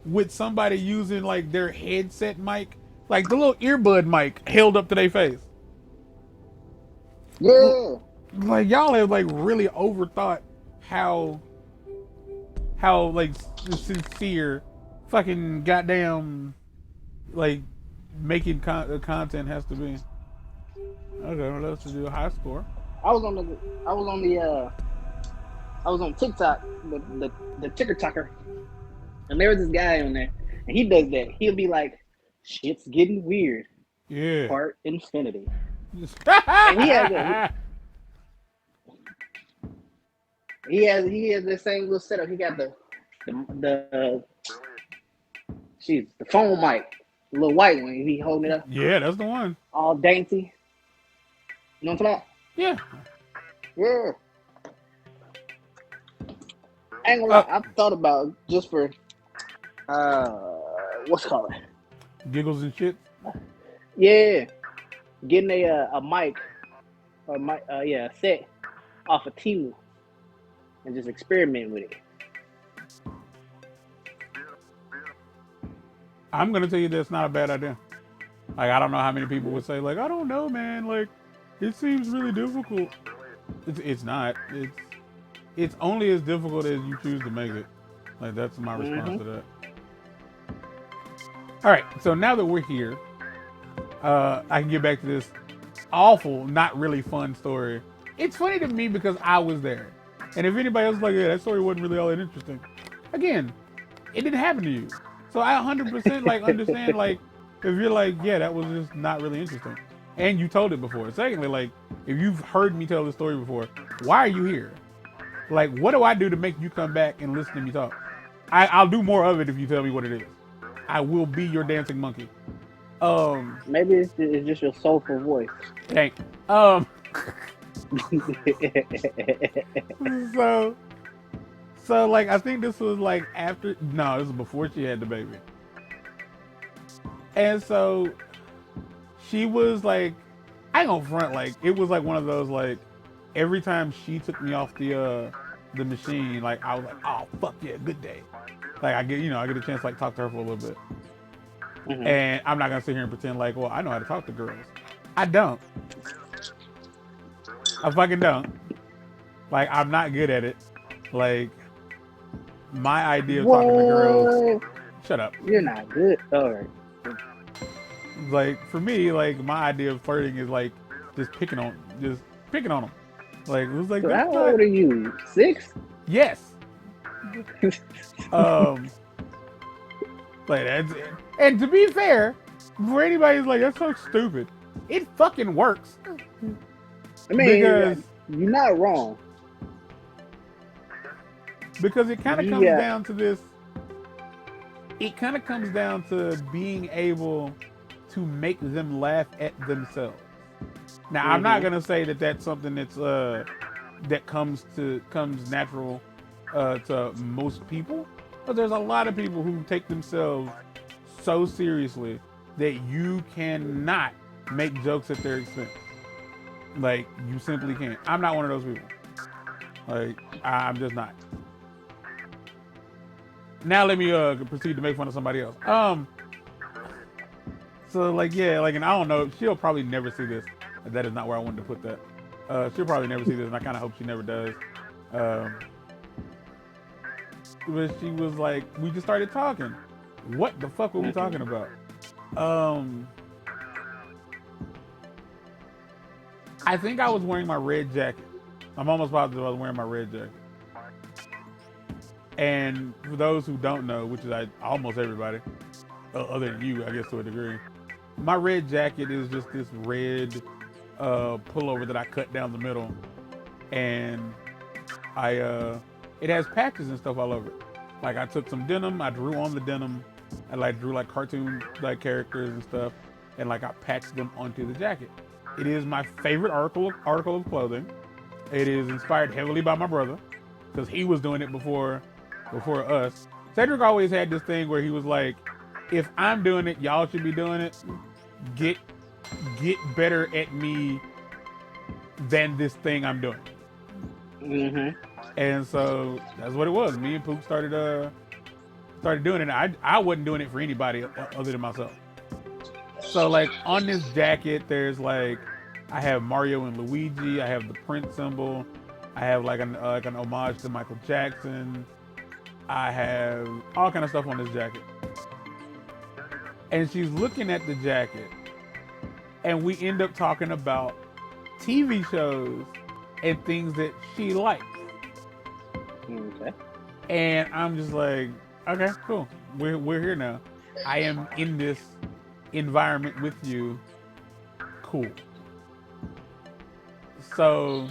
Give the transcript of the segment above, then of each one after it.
with somebody using like their headset mic, like the little earbud mic held up to their face. Yeah. Like y'all have like really overthought how like sincere fucking goddamn like making content has to be. Okay, well, let's do a high score. I was on the I was on the I was on TikTok, the TikToker, and there was this guy on there, and he does that. He'll be like, "Shit's getting weird." Yeah. Part infinity, and he has the same little setup. He got the the phone mic, the little white one. He holding it up, Yeah, that's the one. all dainty. You know what I'm talking Yeah. about? Yeah. I ain't gonna Uh, lie. I've thought about just for uh, what's it called? giggles and shit. Yeah, getting a mic or mic yeah, a set off of Timu and just experiment with it. I'm gonna tell you that's not a bad idea. Like I don't know how many people would say like I don't know, man. Like it seems really difficult. It's not. It's only as difficult as you choose to make it. Like that's my response Mm-hmm. to that. All right. So now that we're here, I can get back to this awful, not really fun story. It's funny to me because I was there, and if anybody else is like, yeah, that story wasn't really all that interesting. Again, it didn't happen to you, so I 100% like understand like if you're like, yeah, that was just not really interesting, and you told it before. Secondly, like if you've heard me tell the story before, why are you here? Like, what do I do to make you come back and listen to me talk? I'll do more of it if you tell me what it is. I will be your dancing monkey. Um, Maybe it's just your soulful voice. it ain't. Um, so like I think this was like after no, this was before she had the baby. And so she was like I ain't gonna front like it was like one of those like every time she took me off the machine, like I was like, oh fuck yeah, good day. Like I get a chance to like talk to her for a little bit. Mm-hmm. And I'm not gonna sit here and pretend like, well, I know how to talk to girls. I don't. I fucking don't. Like I'm not good at it. Like my idea of talking to girls. What? Shut up. You're not good. All right. Like for me, like my idea of flirting is like just picking on them. Like it was like So that's how not. old are you? 6? Yes. Um. Like that's. And to be fair, for anybody who's like that's so stupid, it fucking works I mean, because you're not wrong. it kind of comes Yeah. down to this. It kind of comes down to being able to make them laugh at themselves. Now, I'm not Mm-hmm. gonna say that that's something that comes natural to most people, but there's a lot of people who take themselves so seriously that you cannot make jokes at their expense. Like you simply can't. I'm not one of those people. Like I'm just not. Now let me proceed to make fun of somebody else. So like yeah, like and I don't know, she'll probably never see this. That is not where I wanted to put that. She'll probably never see this, and I kind of hope she never does. Um, but she was like, we just started talking. What the fuck were we Mm-hmm. talking about? Um, I think I was wearing my red jacket. I'm almost positive I was wearing my red jacket. And for those who don't know, which is almost everybody, other than you, I guess to a degree, my red jacket is just this red pullover that I cut down the middle, and it has patches and stuff all over it. Like I took some denim, I drew on the denim, I like drew like cartoon like characters and stuff, and like I patched them onto the jacket. It is my favorite article of clothing. It is inspired heavily by my brother because he was doing it before us. Cedric always had this thing where he was like, if I'm doing it, y'all should be doing it. Get better at me than this thing I'm doing. Mm-hmm. And so that's what it was. Me and Poop started started doing it. I wasn't doing it for anybody other than myself. So like on this jacket, there's like I have Mario and Luigi. I have the Prince symbol. I have like an homage to Michael Jackson. I have all kind of stuff on this jacket. And she's looking at the jacket, and we end up talking about TV shows and things that she likes. Okay. And I'm just like, okay, cool. We're here now. I am in this environment with you. Cool. So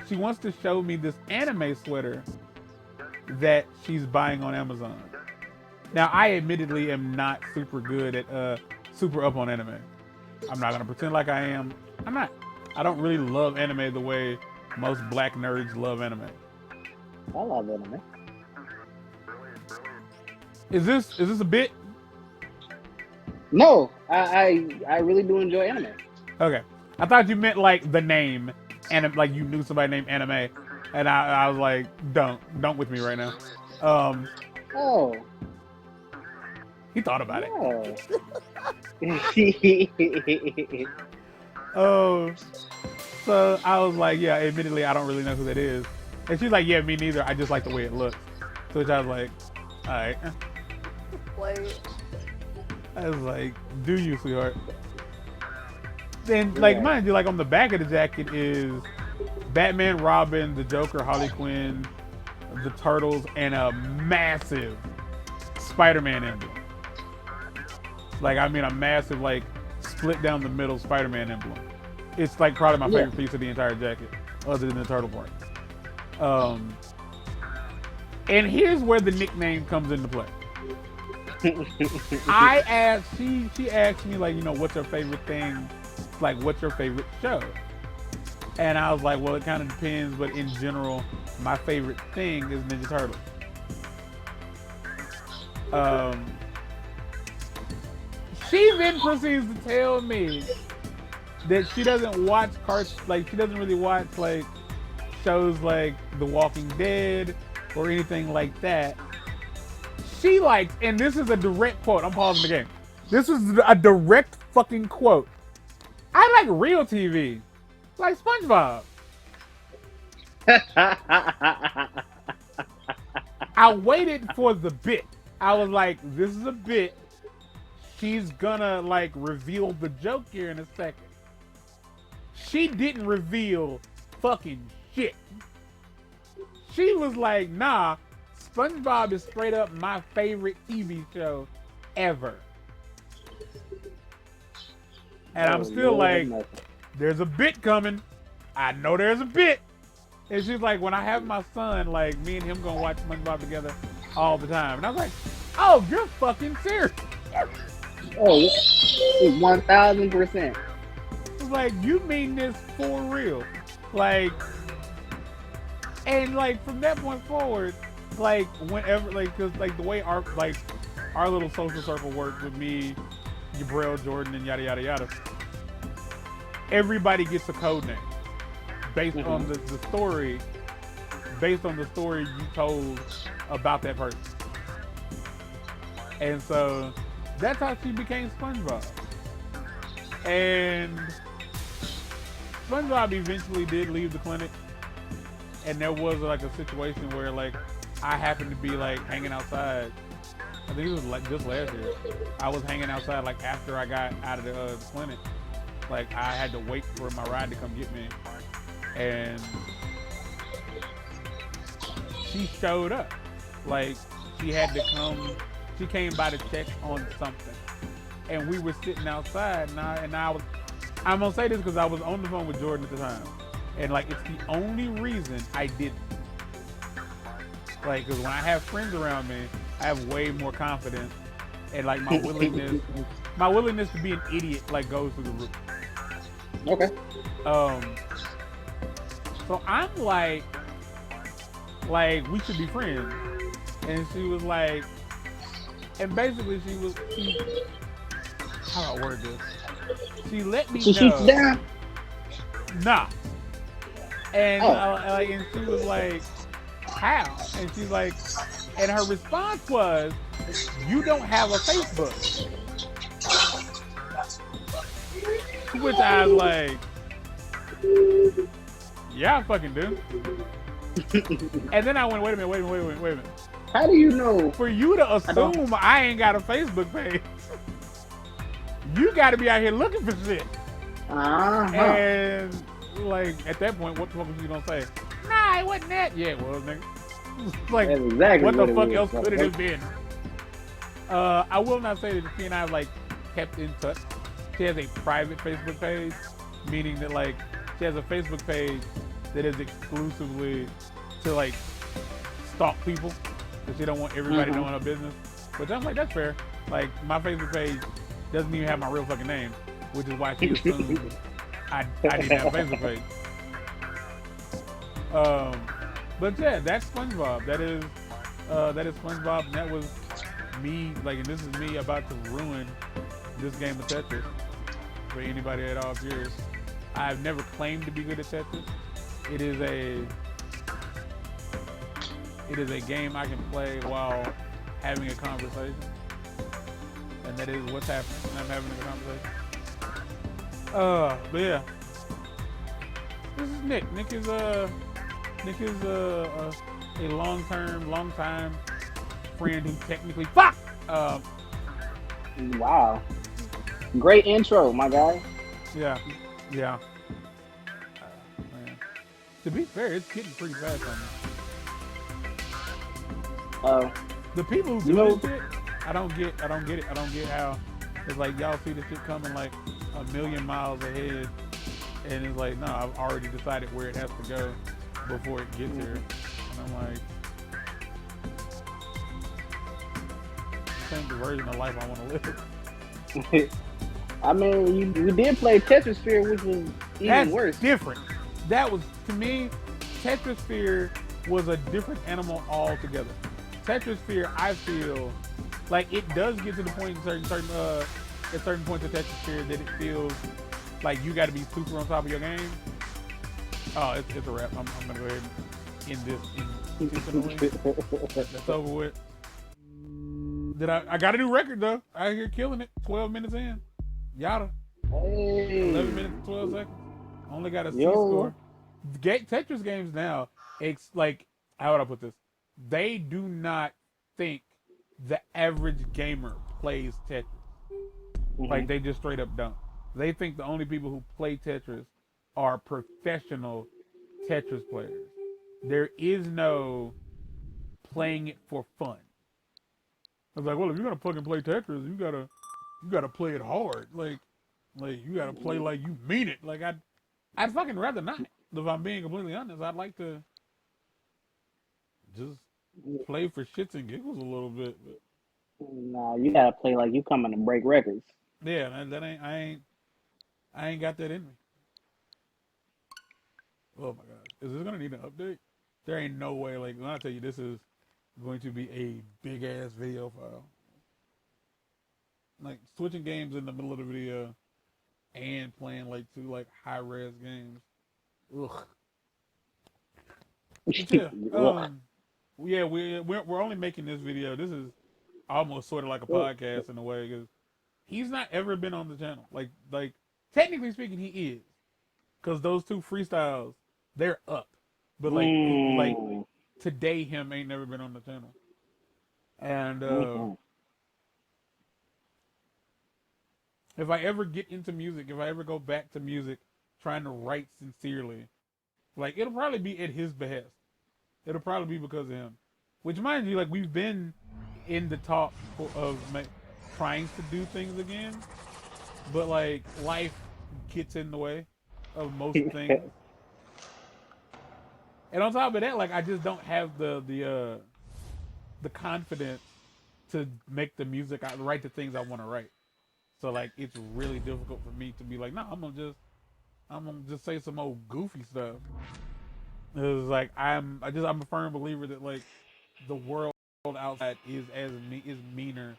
she wants to show me this anime sweater that she's buying on Amazon. Now, I admittedly am not super good at super up on anime. I'm not gonna pretend like I am. I'm not. I don't really love anime the way most black nerds love anime. I love anime. Is this a bit? No, I really do enjoy anime. Okay. I thought you meant like the name, and like you knew somebody named Anime, and I was like, don't with me right now. Oh. He thought about it. Oh. Oh. So I was like, yeah, admittedly, I don't really know who that is. And she's like, yeah, me neither. I just like the way it looks. So I was like, all right. I was like, do you, sweetheart? Then, like, mind you, like on the back of the jacket is Batman, Robin, the Joker, Harley Quinn, the Turtles, and a massive Spider-Man emblem. Like, I mean, a massive, like, split down the middle Spider-Man emblem. It's like probably my favorite piece of the entire jacket, other than the turtle part. And here's where the nickname comes into play. She asked me, like, you know, what's her favorite thing? Like, what's your favorite show? And I was like, well, it kind of depends, but in general, my favorite thing is Ninja Turtles. She then proceeds to tell me that she doesn't watch she doesn't really watch like shows like The Walking Dead or anything like that. She likes, and this is a direct quote. I'm pausing the game. This is a direct fucking quote. I like real TV, like SpongeBob. I waited for the bit. I was like, this is a bit. She's gonna like reveal the joke here in a second. She didn't reveal fucking shit. She was like, nah, SpongeBob is straight up my favorite TV show ever. And I'm still like, there's a bit coming. I know there's a bit. And she's like, when I have my son, like, me and him gonna watch SpongeBob together all the time. And I was like, oh, you're fucking serious. Oh, 1000%. It's like, you mean this for real? Like, and like from that point forward, like whenever, like, cause like the way our little social circle works with me, Jabril, Jordan, and yada yada yada, everybody gets a code name based on the story, based on the story you told about that person. And so that's how she became SpongeBob. And SpongeBob eventually did leave the clinic, and there was like a situation where like I happened to be like hanging outside. I think it was like just last year. I was hanging outside like after I got out of the clinic. Like I had to wait for my ride to come get me, and she showed up. Like she had to come. She came by to check on something, and we were sitting outside. And I'm gonna say this because I was on the phone with Jordan at the time, and like it's the only reason I didn't. Like, because when I have friends around me, I have way more confidence, and like my willingness to be an idiot like goes through the roof. Okay. So I'm like we should be friends, and she was like, and basically how do I word this? She let me know. She's down. Nah. And and she was like, how? And she's like, and her response was, you don't have a Facebook. To which I was like, yeah, I fucking do. And then I went, wait a minute. How do you know? For you to assume I ain't got a Facebook page, you got to be out here looking for shit. And like at that point, what the fuck was you gonna say? Nah, it wasn't that. Yeah, well, nigga. Like, exactly what the fuck else could it have been? I will not say that she and I like kept in touch. She has a private Facebook page, meaning that like she has a Facebook page that is exclusively to like stalk people, because she don't want everybody knowing her business. But I'm like, that's fair. Like my Facebook page doesn't even have my real fucking name, which is why she assumed I didn't have a Facebook page. But yeah, that's SpongeBob. That is SpongeBob, and that was me. Like, and this is me about to ruin this game of Tetris for anybody at all curious. I've never claimed to be good at Tetris. It is a game I can play while having a conversation, and that is what's happening when I'm having a conversation. But yeah, this is Nick. Nick is a long time friend who technically Wow, great intro, my guy. Yeah. Man. To be fair, it's getting pretty fast on me. The people who do this shit, I don't get it. I don't get how it's like y'all see this shit coming like a million miles ahead, and it's like, no, I've already decided where it has to go before it gets here. And I'm like, this ain't the version of life I want to live. I mean, you did play Tetrisphere, which was even worse. Different. That was, to me, Tetrisphere was a different animal altogether. Tetrisphere, I feel like it does get to the point at certain points of Tetrisphere that it feels like you got to be super on top of your game. Oh, it's a wrap. I'm gonna go ahead and end this intentionally. That's over with. I got a new record though. Out here killing it. 12 minutes in. Yada. Hey. 11 minutes and 12 seconds. Only got a C score. Tetris games now, it's like, how would I put this? They do not think the average gamer plays Tetris. Like, they just straight up don't. They think the only people who play Tetris are professional Tetris players. There is no playing it for fun. I was like, well, if you're gonna fucking play Tetris, you gotta play it hard. Like you gotta play like you mean it. Like I'd fucking rather not. If I'm being completely honest, I'd like to just play for shits and giggles a little bit. But nah, you gotta play like you coming to break records. yeah, I ain't got that in me. Oh my god, is this gonna need an update? There ain't no way. Like, when I tell you this is going to be a big ass video file. Like switching games in the middle of the video and playing like two like high res games. Ugh. Yeah, we're only making this video. This is almost sort of like a podcast in a way, because he's not ever been on the channel. Like technically speaking, he is, because those two freestyles, they're up. But like today, him ain't never been on the channel. And if I ever get into music, if I ever go back to music, trying to write sincerely, like, it'll probably be at his behest. It'll probably be because of him. Which, mind you, like, we've been in the talk of trying to do things again, but like life gets in the way of most things. And on top of that, like, I just don't have the confidence to make the music, write the things I want to write. So like, it's really difficult for me to be like, no, I'm gonna just say some old goofy stuff. It's like I'm a firm believer that like the world outside is meaner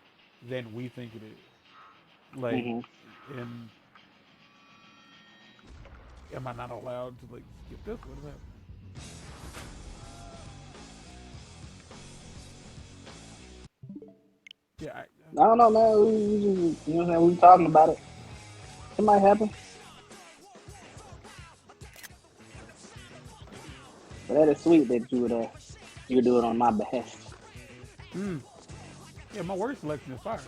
than we think it is. Like, and am I not allowed to like skip this? What is that? Yeah, I don't know, man. We just, you know what I'm saying? We talking about it. It might happen, but that is sweet that you would do it on my behest. yeah, my word selection is fire.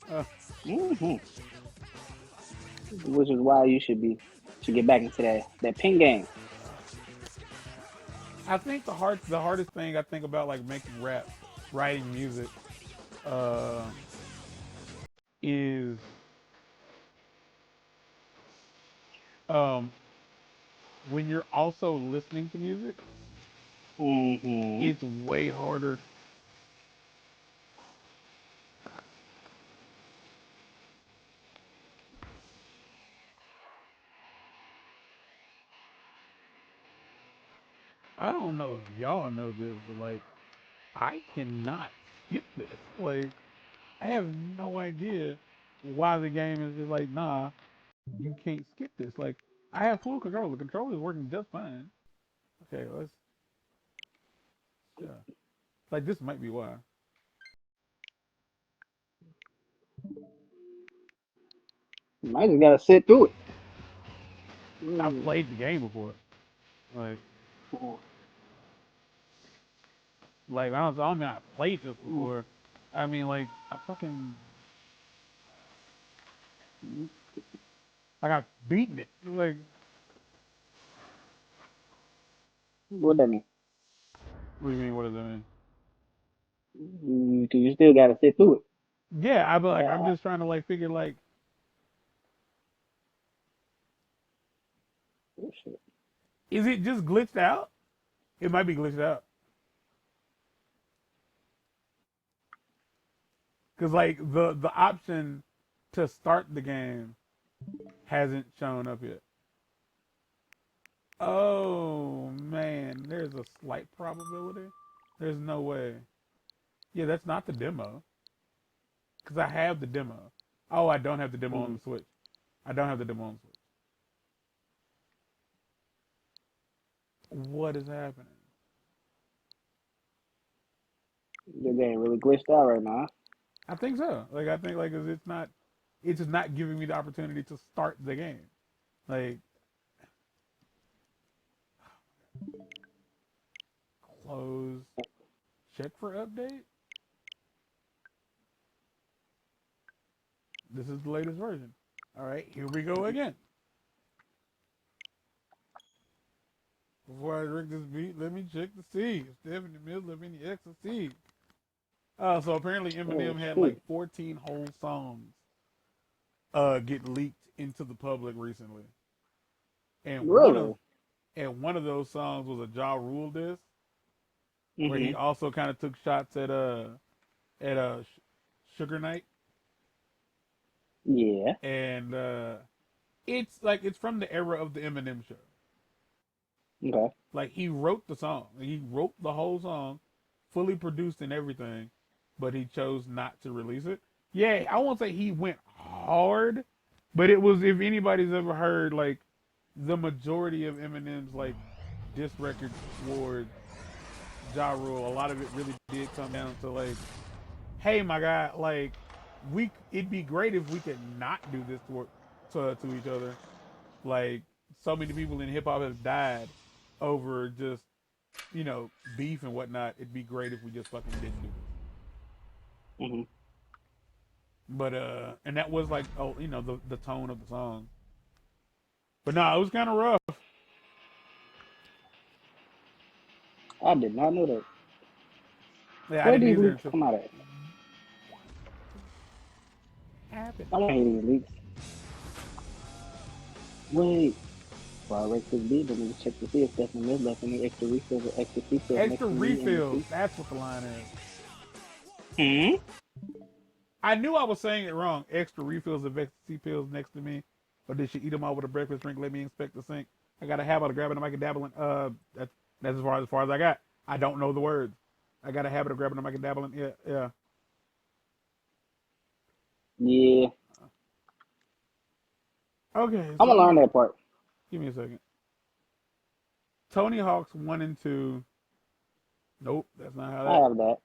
Uh, Hmm. Which is why you should get back into that ping game. I think the hardest thing I think about like making rap, writing music, uh, is um, when you're also listening to music. Hmm. It's way harder. I don't know if y'all know this, but like I cannot skip this. Like I have no idea why the game is just like, nah, you can't skip this. Like I have full control. The controller is working just fine. Okay, let's. Yeah. Like this might be why. You might just gotta sit through it. I've Mm. played the game before. Like, I don't mean I played this Mm. before. I mean like I fucking like I've beaten it. Like What that mean? what do you mean? What does that mean? You still gotta sit through Yeah, I be it. like I'm just trying to like figure like Oh, shit. is it just glitched out? It might be glitched out. Cause like the option to start the game hasn't shown up yet. Oh man, there's a slight probability. There's no way. Yeah, that's not the demo. Cause I have the demo. Oh, I don't have the demo on Mm. the Switch. I don't have the demo on the Switch. What is happening? The game really glitched out right now. I think so. Like I think like 'cause it's just not giving me the opportunity to start the game. Like close, check for update. This is the latest version. All right, here we go again. Before I drink this beat, let me check to see if they're in the middle of any ecstasy. So apparently Oh Eminem had like shit! 14 whole songs get leaked into the public recently, and Really? one of those songs was a Ja Rule diss, where he Hmm. also kind of took shots at Sugar Knight, Yeah. and it's like it's from the era of the Eminem show. Okay. Like he wrote the song, he wrote the whole song, fully produced and everything, but he chose not to release it. Yeah, I won't say he went hard, but it was if anybody's ever heard like the majority of Eminem's like diss records towards Ja Rule, a lot of it really did come down to like, hey my guy, like it'd be great if we could not do this to each other. Like so many people in hip hop have died over just beef and whatnot. It'd be great if we just fucking didn't do this. Hmm. But and that was like the tone of the song. But no, it was kind of rough. I did not know that. Yeah, I Where didn't these either leaks until come out at? what happened. I want to hear these leaks. Wait. While I wreck this beat, let me check to see if Stephanie Mills left any extra refills or extra refills Extra next to me in the refills. seat. That's what the line is. Hmm. I knew I was saying it wrong. Extra refills of ecstasy pills next to me, or did she eat them all with a breakfast drink? Let me inspect the sink. I got a habit of grabbing them. I can dabble in. That's as far as I got. I don't know the words. I got a habit of grabbing them. I can dabble in. Yeah, yeah. Yeah. Okay, I'm so gonna I'm learn gonna that part. give me a second. Tony Hawk's 1 and 2. Nope, that's not how I that. have that.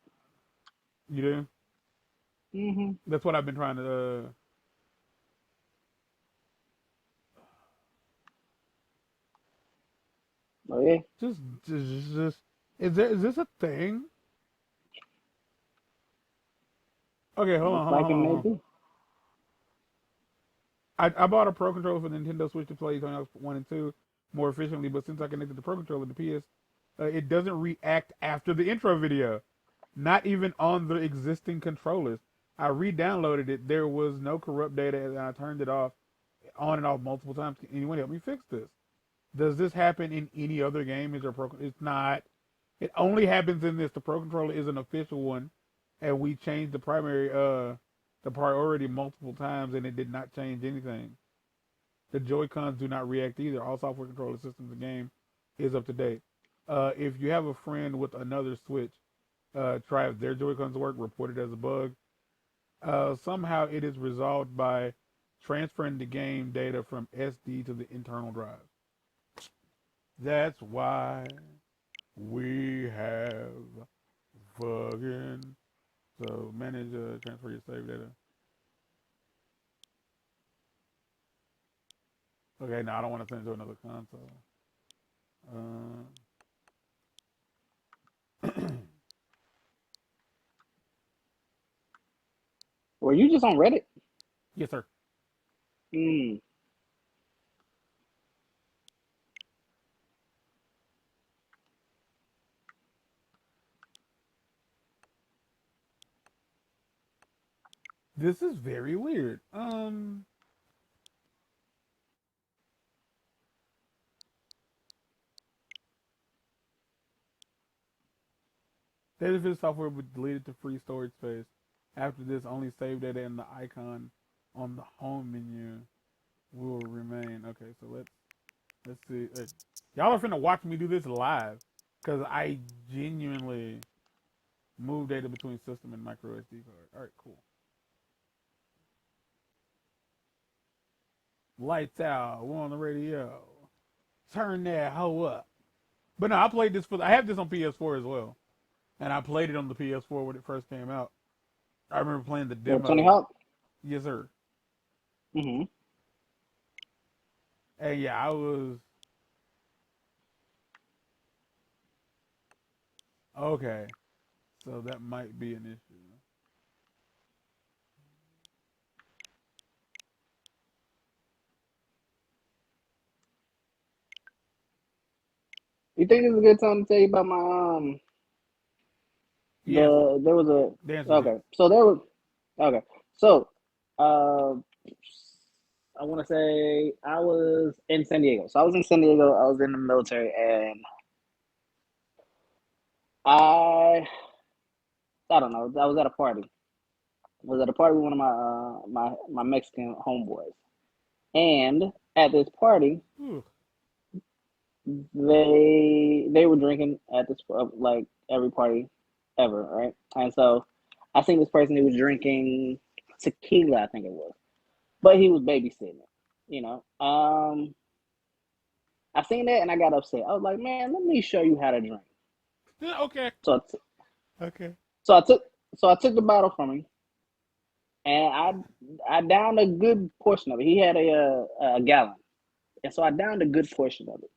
You do? Mm-hmm. That's what I've been trying to. Oh yeah. Just, just. Is this a thing? Okay, Looks like it hold may on. be. I bought a Pro controller for the Nintendo Switch to play Tony Hawk's 1 and 2 more efficiently, but since I connected the Pro controller to PS, it doesn't react after the intro video. Not even on the existing controllers. I re-downloaded it. There was no corrupt data, and I turned it off, on and off multiple times. Can anyone help me fix this? Does this happen in any other game? Is there Pro? It's not. It only happens in this. The Pro controller is an official one, and we changed the priority multiple times, and it did not change anything. The Joy Cons do not react either. All software controller systems in the game is up to date. If you have a friend with another Switch, try if their Joy Cons work. Report it as a bug. Somehow it is resolved by transferring the game data from SD to the internal drive. That's why we have fucking so manage transfer your save data. Okay, now I don't want to send it to another console. Were you just on Reddit? Yes, sir. Mm. This is very weird. Data software was deleted to free storage space. After this, only save data and the icon on the home menu will remain. Okay, so let's see. Y'all are finna watch me do this live, cause I genuinely move data between system and micro SD card. All right, cool. Lights out. We're on the radio. Turn that hoe up. But no, I played this for. I have this on PS4 as well, and I played it on the PS4 when it first came out. I remember playing the The Tony demo. Hawk. Yes, sir. Mm-hmm. And yeah, I was okay. So that might be an issue. You think it's a good time to tell you about my Yes, there was the answer a is yes. okay. So there was okay. So uh I want to say I was in San Diego. So I was in San Diego. I was in the military, and I I don't know. I was at a party. I was at a party with one of my Mexican homeboys, and at this party, Ooh. they were drinking at this like every party ever, right? And so I seen this person who was drinking tequila, I think it was, but he was babysitting it. You know, I seen that and I got upset. I was like, man, let me show you how to drink. Yeah, okay. So Okay. so I took the bottle from him and I downed a good portion of it. He had a gallon, and so I downed a good portion of it.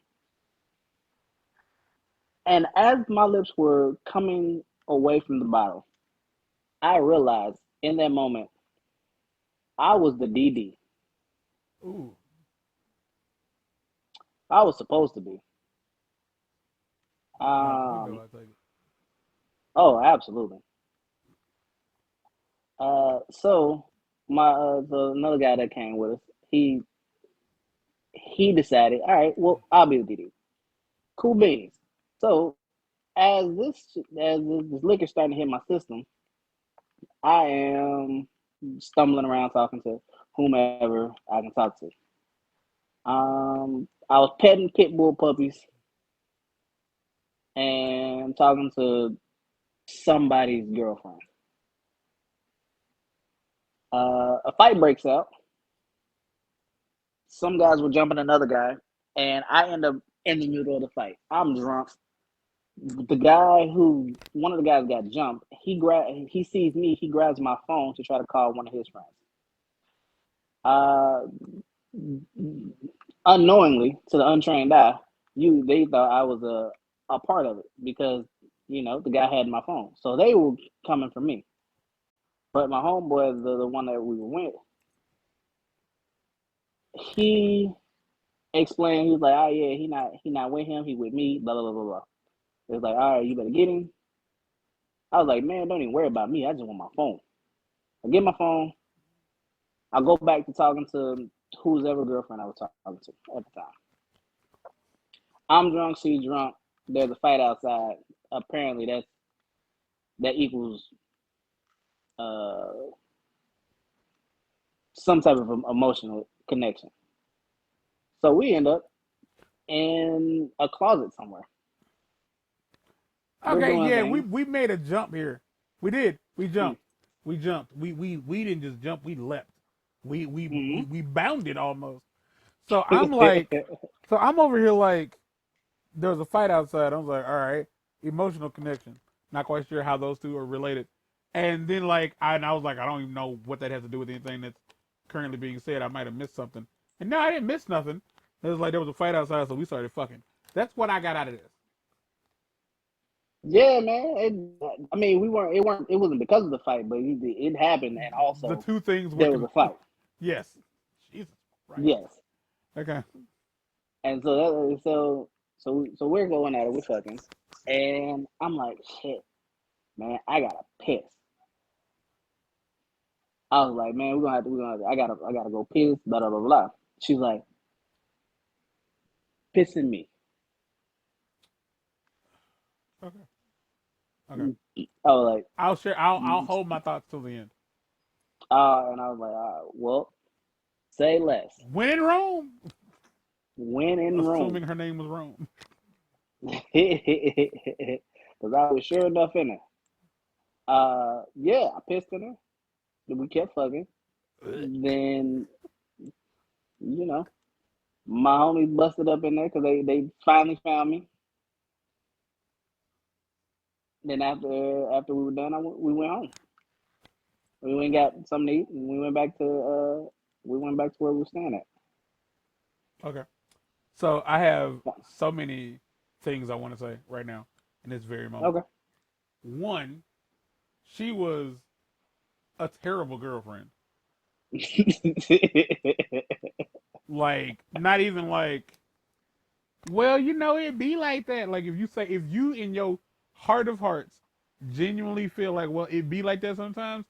And as my lips were coming away from the bottle, I realized in that moment I was the DD. Ooh. I was supposed to be. Getting out the window, Um. I take it. Oh, absolutely. So my the another guy that came with us, he he decided, all right, well, I'll be the DD. Cool beans. So as this liquor starting to hit my system, I am stumbling around talking to whomever I can talk to. I was petting pit bull puppies and talking to somebody's girlfriend. A fight breaks out. Some guys were jumping another guy, and I end up in the middle of the fight. I'm drunk. one of the guys got jumped. He sees me. He grabs my phone to try to call one of his friends. Uh, Unknowingly to the untrained eye, they thought I was a part of it because the guy had my phone, so they were coming for me. But my homeboy, the one that we went, he explained. He was like, "Oh yeah, he not with him. He with me." Blah blah blah blah blah. It was like, "All right, you better get him." I was like, "Man, don't even worry about me. I just want my phone." I get my phone. I go back to talking to whose ever girlfriend I was talking to at the time. I'm drunk. She's drunk. There's a fight outside. Apparently, that equals uh, some type of emotional connection. So we end up in a closet somewhere. We're Okay, doing yeah, things. we made a jump here. We did. We Mm-hmm. jumped. We jumped. We didn't just jump. We leapt. We bounded almost. So I'm like, so I'm over here like, there was a fight outside. I was like, all right, emotional connection. Not quite sure how those two are related. And then like, I was like, I don't even know what that has to do with anything that's currently being said. I might have missed something. And no, I didn't miss nothing. It was like there was a fight outside, so we started fucking. That's what I got out of this. Yeah, man. I mean, we weren't. It weren't. It wasn't because of the fight, but it happened, and The also two things were there was a fight. yes. Jesus Christ. Yes, Okay. and so we're going at it. We're fucking, and I'm like, shit, man. I gotta piss. I was like, man, I gotta go piss. Blah blah blah blah. She's like, pissing me. Okay. Okay. I was like, I'll share. I'll hold my thoughts till the end. and I was like, well, say less. When in Rome, When in Rome, assuming her name was Rome. because I was sure enough in it. Yeah, I pissed in her. Then we kept fucking. Then you know, my homies busted up in there because they finally found me. Then after we were done, we went home. We went and got something to eat, and we went back to where we were staying at. Okay. So I have so many things I want to say right now in this very moment. Okay. One, she was a terrible girlfriend. Like, not even like, well, it'd be like that. Like, if you in your heart of hearts genuinely feel like, well, it'd be like that sometimes,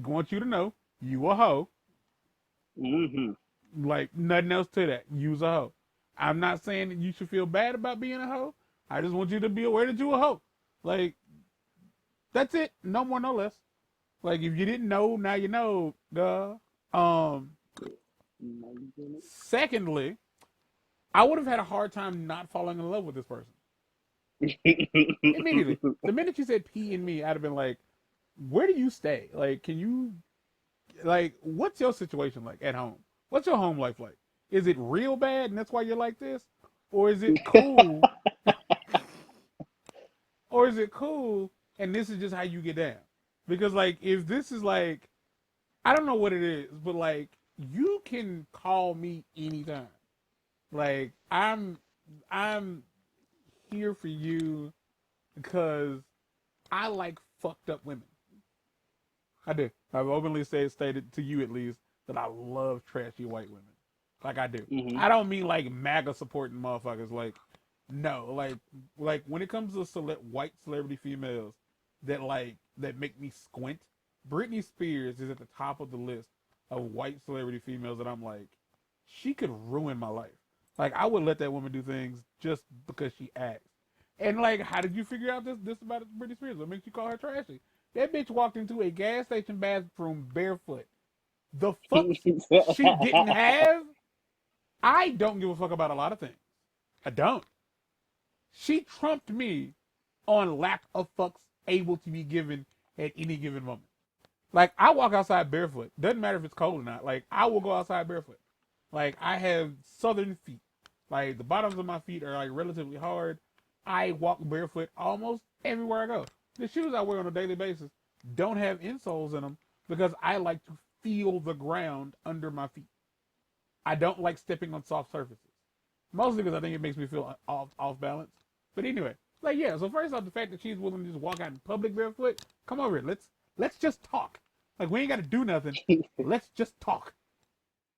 I want you to know you a hoe. hmm Like, nothing else to that. You's a hoe. I'm not saying that you should feel bad about being a hoe. I just want you to be aware that you a hoe. Like, that's it. No more, no less. Like, if you didn't know, now you know. Duh. Secondly, I would have had a hard time not falling in love with this person immediately. The minute you said pee in me, I'd have been like, where do you stay? Like, can you, like, what's your situation like at home? What's your home life like? Is it real bad and that's why you're like this? Or is it cool? Or is it cool and this is just how you get down? Because, like, if this is like, I don't know what it is, but like, you can call me anytime. Like, I'm here for you because I like fucked up women. I do. I've openly stated to you at least that I love trashy white women. Like, I do. hmm I don't mean like MAGA supporting motherfuckers. Like, no. Like when it comes to white celebrity females that make me squint, Britney Spears is at the top of the list of white celebrity females that I'm like, she could ruin my life. Like, I would let that woman do things just because she acts. And like, how did you figure out this about Britney Spears? What makes you call her trashy? That bitch walked into a gas station bathroom barefoot. The fucks she didn't have. I don't give a fuck about a lot of things. I don't. She trumped me on lack of fucks able to be given at any given moment. Like, I walk outside barefoot. Doesn't matter if it's cold or not. Like, I will go outside barefoot. Like, I have southern feet. Like, the bottoms of my feet are like relatively hard. I walk barefoot almost everywhere I go. The shoes I wear on a daily basis don't have insoles in them because I like to feel the ground under my feet. I don't like stepping on soft surfaces. Mostly because I think it makes me feel off balance. But anyway, like yeah. So first off, the fact that she's willing to just walk out in public barefoot, come over here. Let's just talk. Like we ain't got to do nothing. Let's just talk.